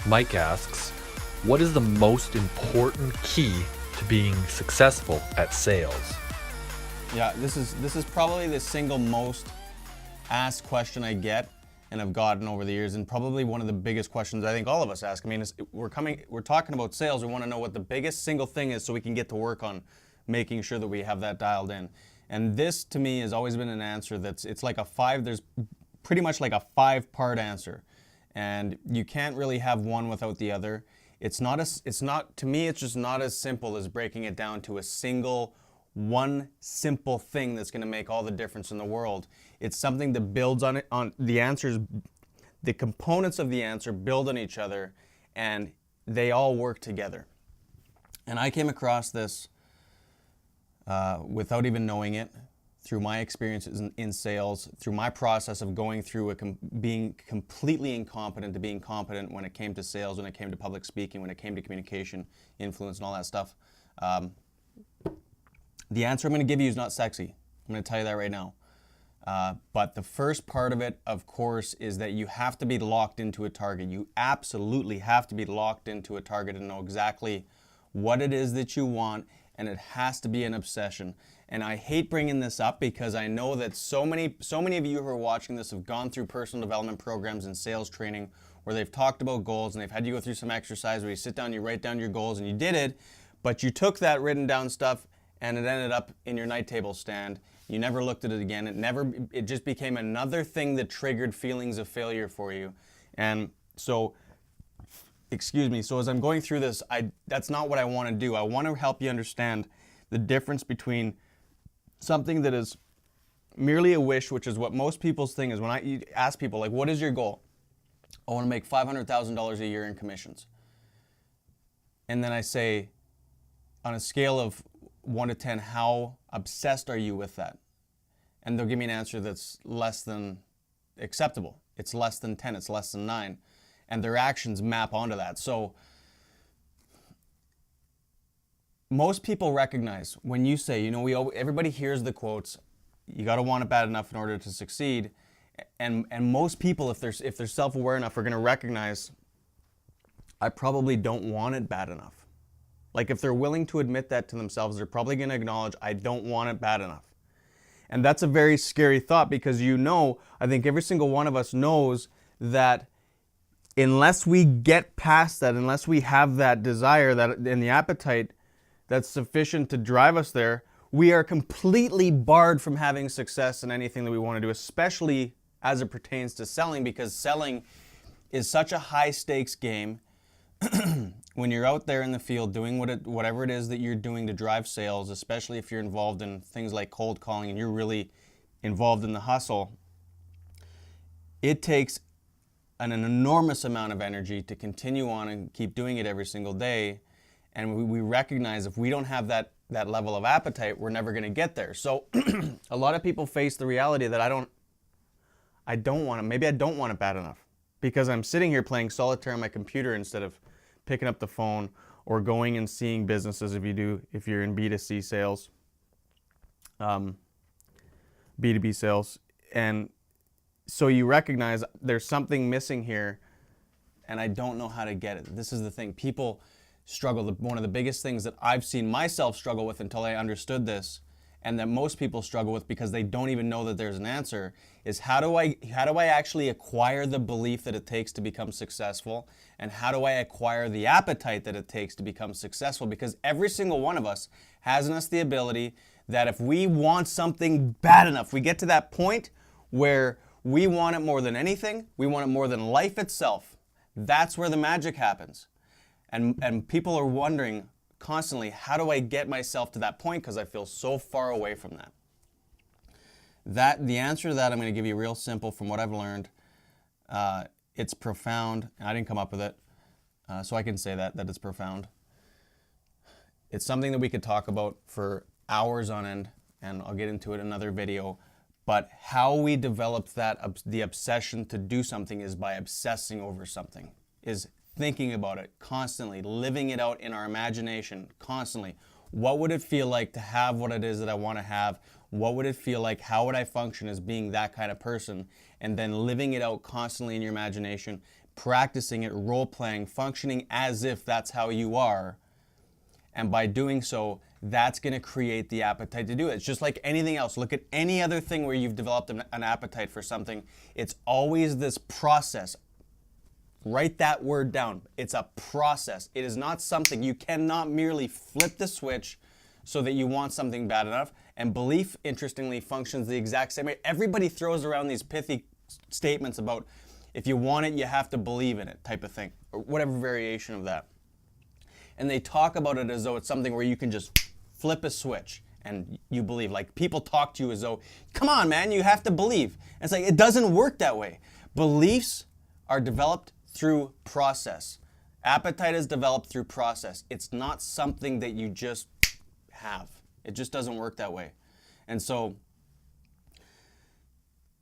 Mike asks, what is the most important key to being successful at sales? Yeah, this is probably the single most asked question I get and have gotten over the years, and probably one of the biggest questions I think all of us ask. I mean, we're talking about sales. We want to know what the biggest single thing is so we can get to work on making sure that we have that dialed in. And this, to me, has always been an answer it's like there's pretty much like a 5-part answer. And you can't really have one without the other. To me, it's just not as simple as breaking it down to one simple thing that's going to make all the difference in the world. It's something that builds on the answers. The components of the answer build on each other, and they all work together. And I came across this without even knowing it, through my experiences in sales, through my process of going through being completely incompetent to being competent when it came to sales, when it came to public speaking, when it came to communication, influence, and all that stuff. The answer I'm going to give you is not sexy. I'm going to tell you that right now. But the first part of it, of course, is that you have to be locked into a target. You absolutely have to be locked into a target and know exactly what it is that you want, and it has to be an obsession. And I hate bringing this up because I know that so many of you who are watching this have gone through personal development programs and sales training where they've talked about goals and they've had you go through some exercise where you sit down, you write down your goals, and you did it, but you took that written down stuff and it ended up in your night table stand. You never looked at it again. It just became another thing that triggered feelings of failure for you. And so, so as I'm going through this, that's not what I want to do. I want to help you understand the difference between something that is merely a wish, which is what most people's thing is. When I ask people, like, what is your goal? I want to make $500,000 a year in commissions. And then I say, on a scale of 1 to 10, how obsessed are you with that? And they'll give me an answer that's less than acceptable. It's less than 10, it's less than 9. And their actions map onto that. So most people recognize when you say, everybody hears the quotes, you got to want it bad enough in order to succeed. And most people, if they're self-aware enough, are going to recognize, I probably don't want it bad enough. Like, if they're willing to admit that to themselves, they're probably going to acknowledge, I don't want it bad enough. And that's a very scary thought because I think every single one of us knows that unless we get past that, unless we have that desire and the appetite that's sufficient to drive us there, we are completely barred from having success in anything that we want to do, especially as it pertains to selling, because selling is such a high stakes game. When you're out there in the field doing whatever it is that you're doing to drive sales, especially if you're involved in things like cold calling and you're really involved in the hustle, it takes an enormous amount of energy to continue on and keep doing it every single day. And we recognize if we don't have that level of appetite, we're never going to get there. So a lot of people face the reality that I don't want it bad enough because I'm sitting here playing solitaire on my computer instead of picking up the phone or going and seeing businesses if you're in B2C sales, B2B sales. And so you recognize there's something missing here and I don't know how to get it. This is the thing. People struggle. One of the biggest things that I've seen myself struggle with until I understood this, and that most people struggle with because they don't even know that there's an answer, is how do I actually acquire the belief that it takes to become successful, and how do I acquire the appetite that it takes to become successful? Because every single one of us has in us the ability that if we want something bad enough, we get to that point where we want it more than anything, we want it more than life itself. That's where the magic happens. And people are wondering constantly, how do I get myself to that point? Because I feel so far away from that. The answer to that I'm going to give you real simple from what I've learned. It's profound. I didn't come up with it, so I can say that it's profound. It's something that we could talk about for hours on end, and I'll get into it in another video. But how we develop the obsession to do something is by obsessing over something, is thinking about it constantly, living it out in our imagination constantly. What would it feel like to have what it is that I want to have? What would it feel like? How would I function as being that kind of person? And then living it out constantly in your imagination, practicing it, role-playing, functioning as if that's how you are. And by doing so, that's going to create the appetite to do it. It's just like anything else. Look at any other thing where you've developed an appetite for something. It's always this process. Write that word down. It's a process. It is not something. You cannot merely flip the switch so that you want something bad enough. And belief, interestingly, functions the exact same way. Everybody throws around these pithy statements about if you want it, you have to believe in it type of thing, or whatever variation of that. And they talk about it as though it's something where you can just flip a switch and you believe. Like people talk to you as though, come on, man, you have to believe. And it's like, it doesn't work that way. Beliefs are developed through process. Appetite is developed through process. It's not something that you just have. It just doesn't work that way. And so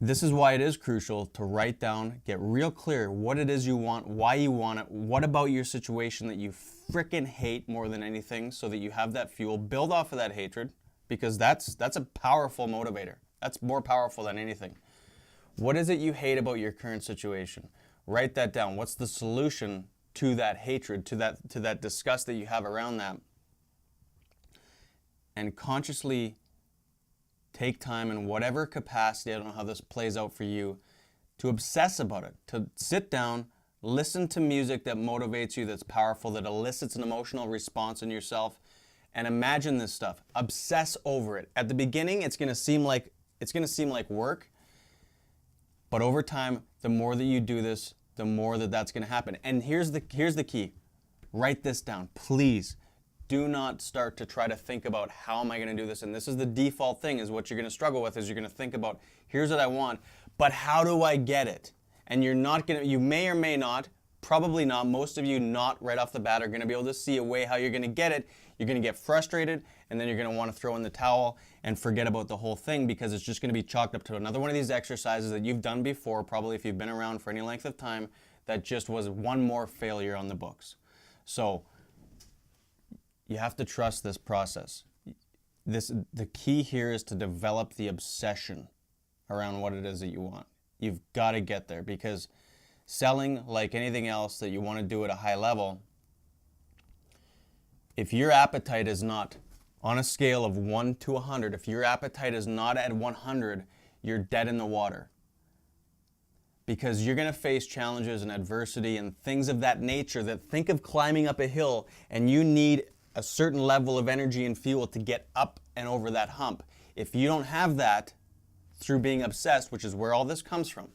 this is why it is crucial to write down, get real clear what it is you want, why you want it, what about your situation that you frickin' hate more than anything, so that you have that fuel. Build off of that hatred, because that's a powerful motivator. That's more powerful than anything. What is it you hate about your current situation? Write that down. What's the solution to that hatred, to that disgust that you have around that? And consciously take time in whatever capacity, I don't know how this plays out for you, to obsess about it, to sit down, listen to music that motivates you, that's powerful, that elicits an emotional response in yourself, and imagine this stuff. Obsess over it. At the beginning, it's going to seem like work, but over time, the more that you do this, the more that's going to happen. And here's the key. Write this down, please. Do not start to try to think about how am I going to do this. And this is the default thing, is what you're going to struggle with, is you're going to think about, here's what I want, but how do I get it? And you may or may not, probably not, most of you not right off the bat are going to be able to see a way how you're going to get it. You're going to get frustrated, and then you're going to want to throw in the towel and forget about the whole thing, because it's just going to be chalked up to another one of these exercises that you've done before, probably if you've been around for any length of time, that just was one more failure on the books. So you have to trust this process. The key here is to develop the obsession around what it is that you want. You've got to get there, because selling, like anything else that you want to do at a high level, if your appetite is not on a scale of 1 to 100, if your appetite is not at 100, you're dead in the water. Because you're going to face challenges and adversity and things of that nature, that think of climbing up a hill and you need a certain level of energy and fuel to get up and over that hump. If you don't have that through being obsessed, which is where all this comes from,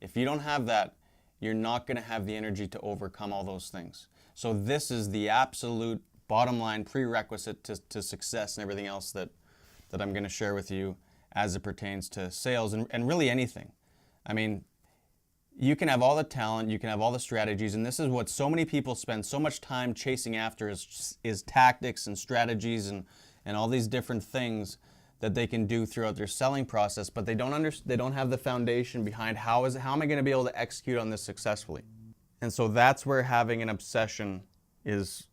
if you don't have that, you're not going to have the energy to overcome all those things. So this is the absolute bottom line prerequisite to success and everything else that I'm going to share with you as it pertains to sales and really anything. I mean, you can have all the talent, you can have all the strategies, and this is what so many people spend so much time chasing after is tactics and strategies and all these different things that they can do throughout their selling process, but they don't have the foundation behind how am I going to be able to execute on this successfully. And so that's where having an obsession is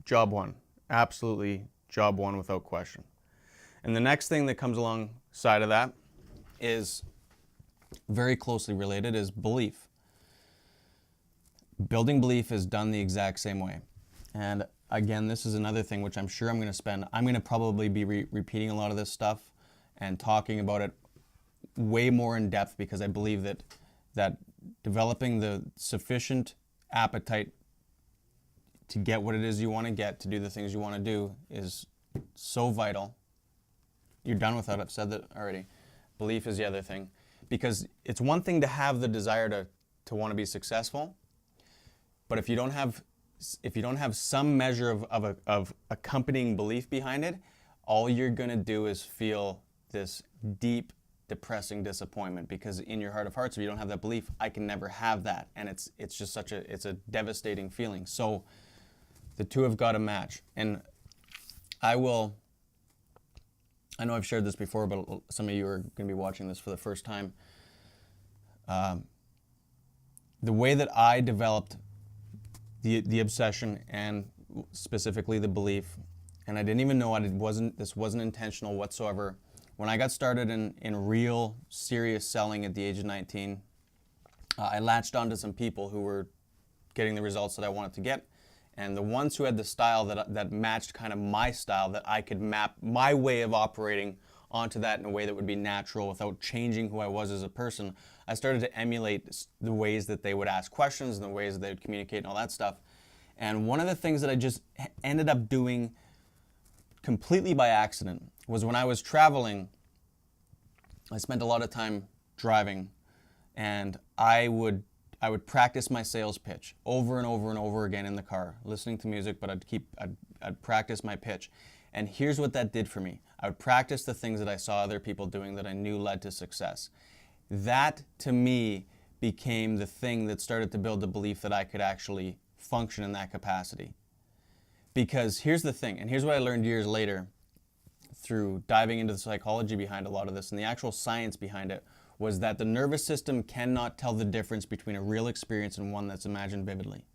job one. Absolutely job one without question. And the next thing that comes alongside of that is very closely related, is belief. Building belief is done the exact same way. And again, this is another thing which I'm sure I'm going to probably be repeating a lot of this stuff and talking about it way more in depth, because I believe that developing the sufficient appetite to get what it is you want to get, to do the things you want to do, is so vital. You're done with that. I've said that already. Belief is the other thing. Because it's one thing to have the desire to want to be successful, but if you don't have some measure of accompanying belief behind it, all you're going to do is feel this deep, depressing disappointment, because in your heart of hearts, if you don't have that belief, I can never have that, and it's just it's a devastating feeling. So the two have got to match. And I know I've shared this before, but some of you are going to be watching this for the first time. The way that I developed the obsession, and specifically the belief, and I didn't even know this wasn't intentional whatsoever. When I got started in real serious selling at the age of 19, I latched onto some people who were getting the results that I wanted to get. And the ones who had the style that matched kind of my style, that I could map my way of operating onto that in a way that would be natural without changing who I was as a person, I started to emulate the ways that they would ask questions and the ways that they would communicate and all that stuff. And one of the things that I just ended up doing completely by accident was when I was traveling, I spent a lot of time driving, and I would practice my sales pitch over and over and over again in the car, listening to music, but I'd practice my pitch. And here's what that did for me. I would practice the things that I saw other people doing that I knew led to success. That, to me, became the thing that started to build the belief that I could actually function in that capacity. Because here's the thing, and here's what I learned years later through diving into the psychology behind a lot of this and the actual science behind it, was that the nervous system cannot tell the difference between a real experience and one that's imagined vividly.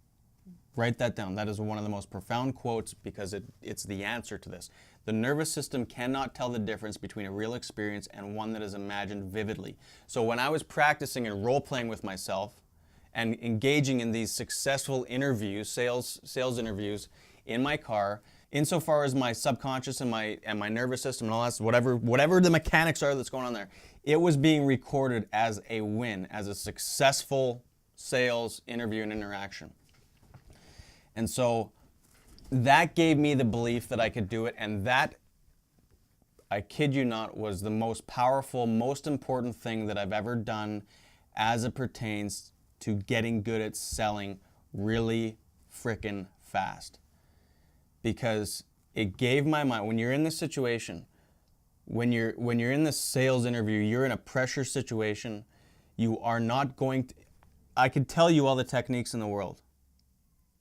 Write that down. That is one of the most profound quotes because it's the answer to this. The nervous system cannot tell the difference between a real experience and one that is imagined vividly. So when I was practicing and role-playing with myself and engaging in these successful interviews, sales interviews in my car, insofar as my subconscious and my nervous system and all that, whatever the mechanics are that's going on there, it was being recorded as a win, as a successful sales interview and interaction. And so that gave me the belief that I could do it, and that, I kid you not, was the most powerful, most important thing that I've ever done as it pertains to getting good at selling really frickin' fast. Because it gave my mind, when you're in this situation, when you're in this sales interview, you're in a pressure situation, you are not going to, I could tell you all the techniques in the world.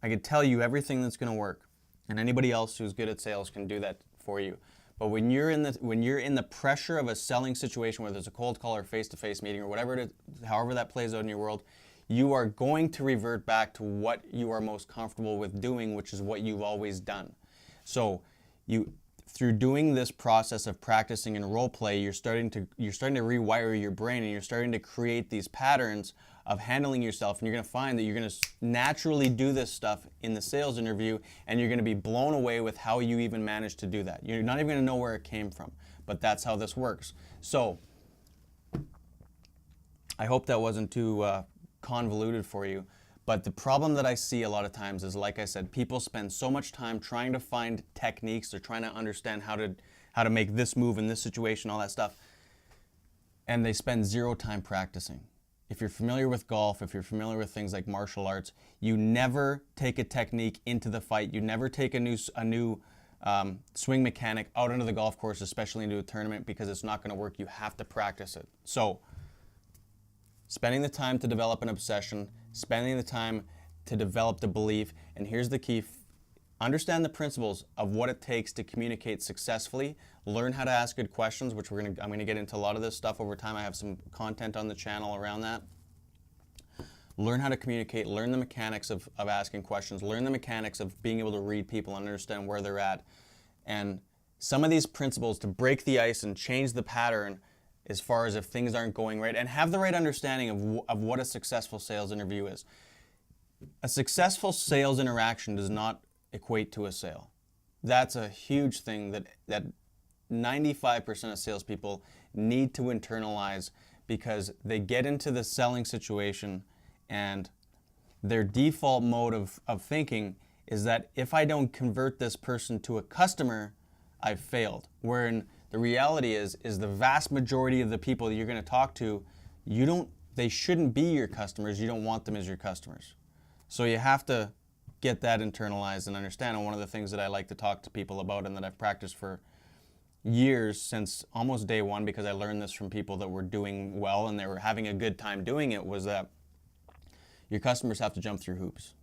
I could tell you everything that's going to work, and anybody else who's good at sales can do that for you. But when you're in the pressure of a selling situation, whether it's a cold call or face-to-face meeting or whatever it is, however that plays out in your world, you are going to revert back to what you are most comfortable with doing, which is what you've always done. So through doing this process of practicing and role play, you're starting to rewire your brain, and you're starting to create these patterns of handling yourself, and you're going to find that you're going to naturally do this stuff in the sales interview, and you're going to be blown away with how you even managed to do that. You're not even going to know where it came from, but that's how this works. So I hope that wasn't too convoluted for you, but the problem that I see a lot of times is, like I said, people spend so much time trying to find techniques. They're trying to understand how to make this move in this situation, all that stuff, and they spend zero time practicing. If you're familiar with golf, if you're familiar with things like martial arts, you never take a technique into the fight. You never take a new swing mechanic out into the golf course, especially into a tournament, because it's not going to work. You have to practice it. So spending the time to develop an obsession, spending the time to develop the belief, and here's the key. Understand the principles of what it takes to communicate successfully. Learn how to ask good questions, which I'm going to get into a lot of this stuff over time. I have some content on the channel around that. Learn how to communicate. Learn the mechanics of asking questions. Learn the mechanics of being able to read people and understand where they're at. And some of these principles to break the ice and change the pattern as far as if things aren't going right, and have the right understanding of what a successful sales interview is. A successful sales interaction does not equate to a sale. That's a huge thing that 95% of salespeople need to internalize, because they get into the selling situation and their default mode of thinking is that if I don't convert this person to a customer, I've failed. Wherein the reality is the vast majority of the people that you're going to talk to, they shouldn't be your customers. You don't want them as your customers. So you have to get that internalized and understand. And one of the things that I like to talk to people about, and that I've practiced for years, since almost day one, because I learned this from people that were doing well and they were having a good time doing it, was that your customers have to jump through hoops.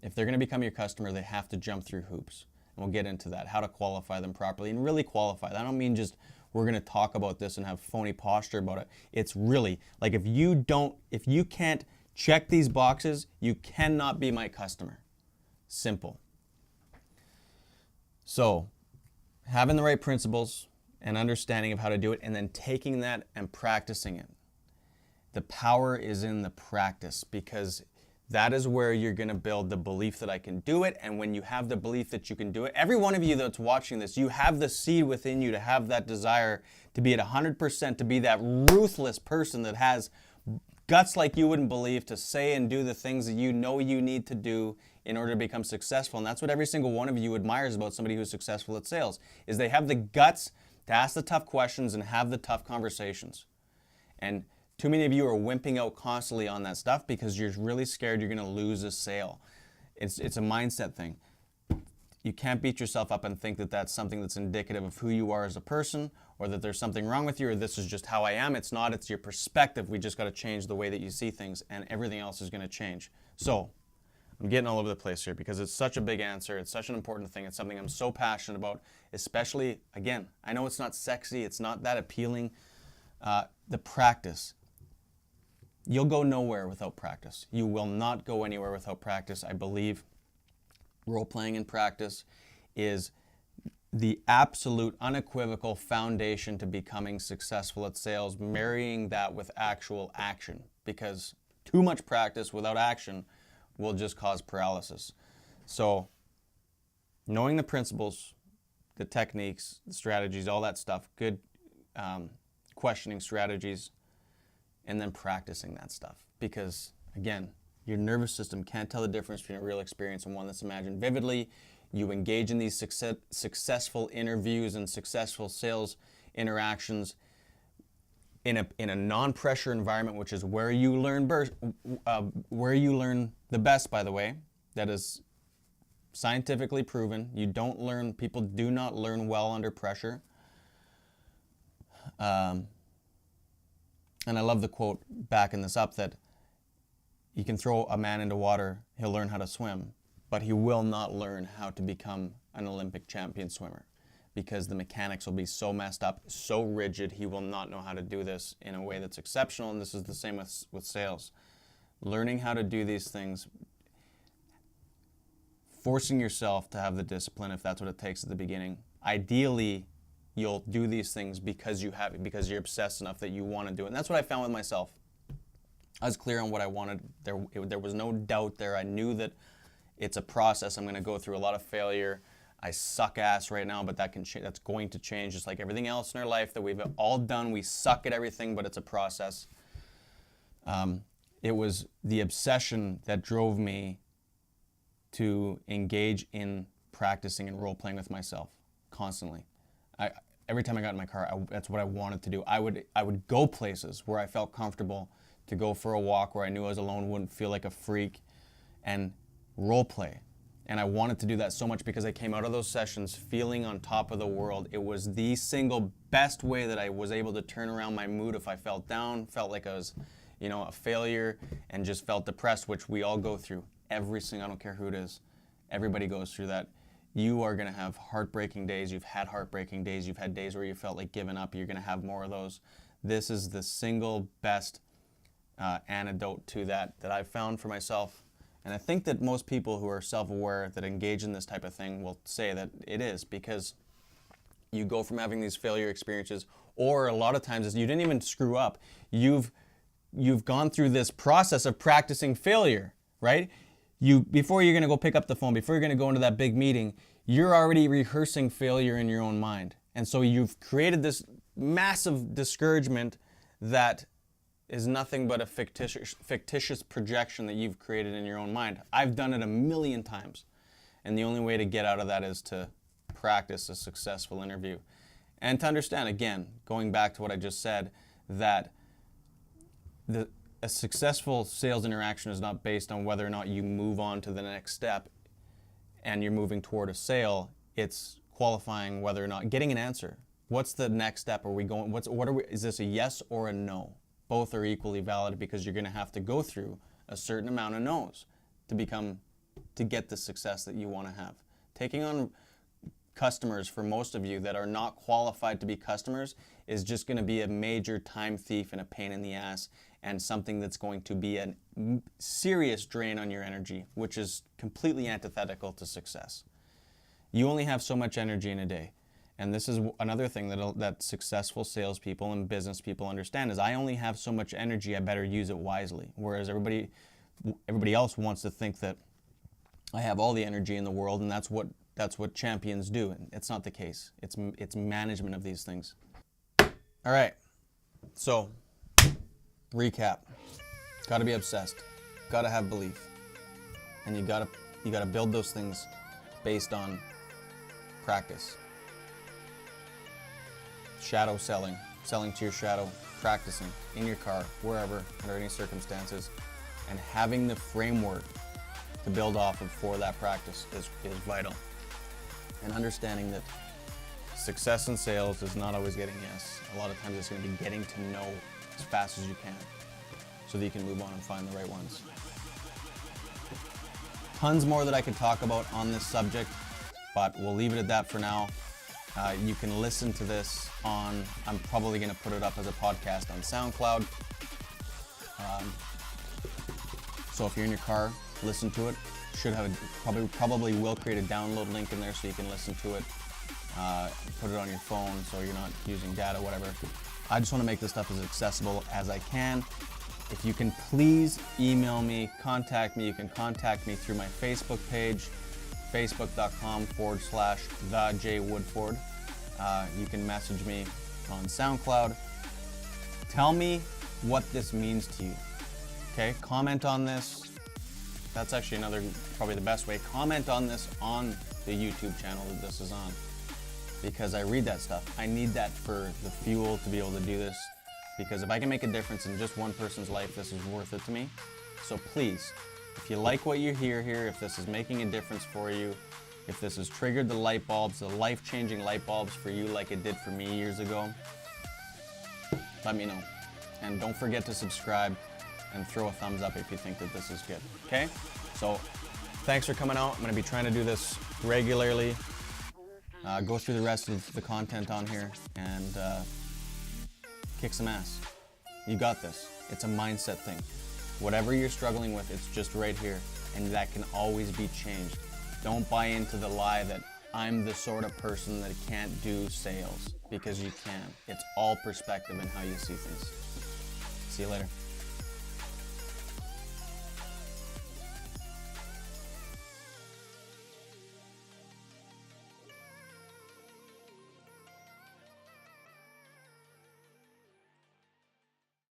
If they're going to become your customer, they have to jump through hoops. And we'll get into that, how to qualify them properly and really qualify. I don't mean just we're going to talk about this and have phony posture about it. It's really like, if you can't check these boxes, you cannot be my customer. Simple. So having the right principles and understanding of how to do it, and then taking that and practicing it. The power is in the practice, because that is where you're going to build the belief that I can do it. And when you have the belief that you can do it, every one of you that's watching this, you have the seed within you to have that desire to be at 100%, to be that ruthless person that has guts like you wouldn't believe, to say and do the things that you know you need to do in order to become successful. And that's what every single one of you admires about somebody who's successful at sales, is they have the guts to ask the tough questions and have the tough conversations. And too many of you are wimping out constantly on that stuff because you're really scared you're going to lose a sale. It's a mindset thing. You can't beat yourself up and think that that's something that's indicative of who you are as a person, or that there's something wrong with you, or this is just how I am. It's not. It's your perspective. We just got to change the way that you see things, and everything else is going to change. So I'm getting all over the place here because it's such a big answer. It's such an important thing. It's something I'm so passionate about, especially, again, I know it's not sexy. It's not that appealing. The practice. You'll go nowhere without practice. You will not go anywhere without practice. I believe role-playing in practice is the absolute unequivocal foundation to becoming successful at sales, marrying that with actual action, because too much practice without action will just cause paralysis. So knowing the principles, the techniques, the strategies, all that stuff, good questioning strategies, and then practicing that stuff. Because again, your nervous system can't tell the difference between a real experience and one that's imagined vividly. You engage in these successful interviews and successful sales interactions in a non-pressure environment, which is where you learn the best, by the way. That is scientifically proven. People do not learn well under pressure. And I love the quote backing this up, that you can throw a man into water, he'll learn how to swim, but he will not learn how to become an Olympic champion swimmer, because the mechanics will be so messed up, so rigid, he will not know how to do this in a way that's exceptional. And this is the same with sales. Learning how to do these things, forcing yourself to have the discipline if that's what it takes at the beginning. Ideally, you'll do these things because you're obsessed enough that you want to do it. And that's what I found with myself. I was clear on what I wanted. There was no doubt there. I knew that it's a process. I'm going to go through a lot of failure. I suck ass right now, but that's going to change, just like everything else in our life that we've all done. We suck at everything, but it's a process. It was the obsession that drove me to engage in practicing and role-playing with myself constantly. Every time I got in my car, that's what I wanted to do. I would go places where I felt comfortable, to go for a walk where I knew I was alone, wouldn't feel like a freak, and role play. And I wanted to do that so much because I came out of those sessions feeling on top of the world. It was the single best way that I was able to turn around my mood if I felt down, felt like I was, a failure, and just felt depressed, which we all go through. I don't care who it is. Everybody goes through that. You are going to have heartbreaking days. You've had heartbreaking days. You've had days where you felt like giving up. You're going to have more of those. This is the single best antidote to that I've found for myself. And I think that most people who are self-aware that engage in this type of thing will say that it is, because you go from having these failure experiences, or a lot of times you didn't even screw up. You've gone through this process of practicing failure, right? Before you're going to go pick up the phone, before you're going to go into that big meeting, you're already rehearsing failure in your own mind. And so you've created this massive discouragement that is nothing but a fictitious projection that you've created in your own mind. I've done it a million times. And the only way to get out of that is to practice a successful interview. And to understand, again, going back to what I just said, that a successful sales interaction is not based on whether or not you move on to the next step and you're moving toward a sale. It's qualifying whether or not, getting an answer. What's the next step? Is this a yes or a no? Both are equally valid, because you're going to have to go through a certain amount of no's to get the success that you want to have. Taking on customers, for most of you that are not qualified to be customers, is just going to be a major time thief and a pain in the ass, and something that's going to be a serious drain on your energy, which is completely antithetical to success. You only have so much energy in a day. And this is another thing that successful salespeople and business people understand is I only have so much energy, I better use it wisely. Whereas everybody else wants to think that I have all the energy in the world, and that's what champions do. And it's not the case. It's management of these things. All right. So, recap. Got to be obsessed. Got to have belief. And you got to build those things based on practice. Shadow selling to your shadow, practicing in your car, wherever, under any circumstances, and having the framework to build off of for that practice is vital. And understanding that success in sales is not always getting yes. A lot of times it's going to be getting to know as fast as you can so that you can move on and find the right ones. Tons more that I could talk about on this subject, but we'll leave it at that for now. You can listen to this on, I'm probably going to put it up as a podcast on SoundCloud. So if you're in your car, listen to it. Should have probably will create a download link in there so you can listen to it. Put it on your phone so you're not using data, whatever. I just want to make this stuff as accessible as I can. If you can please email me, contact me. You can contact me through my Facebook page, facebook.com/thejwoodford. You can message me on SoundCloud. Tell me what this means to you. Okay, comment on this. That's actually probably the best way. Comment on this on the YouTube channel that this is on, because I read that stuff. I need that for the fuel to be able to do this, because if I can make a difference in just one person's life, this is worth it to me. So please, if you like what you hear here, if this is making a difference for you, if this has triggered the light bulbs, the life-changing light bulbs for you like it did for me years ago, let me know. And don't forget to subscribe and throw a thumbs up if you think that this is good, okay? So, thanks for coming out. I'm gonna be trying to do this regularly, go through the rest of the content on here, and kick some ass. You got this. It's a mindset thing. Whatever you're struggling with, it's just right here, and that can always be changed. Don't buy into the lie that I'm the sort of person that can't do sales, because you can. It's all perspective and how you see things. See you later.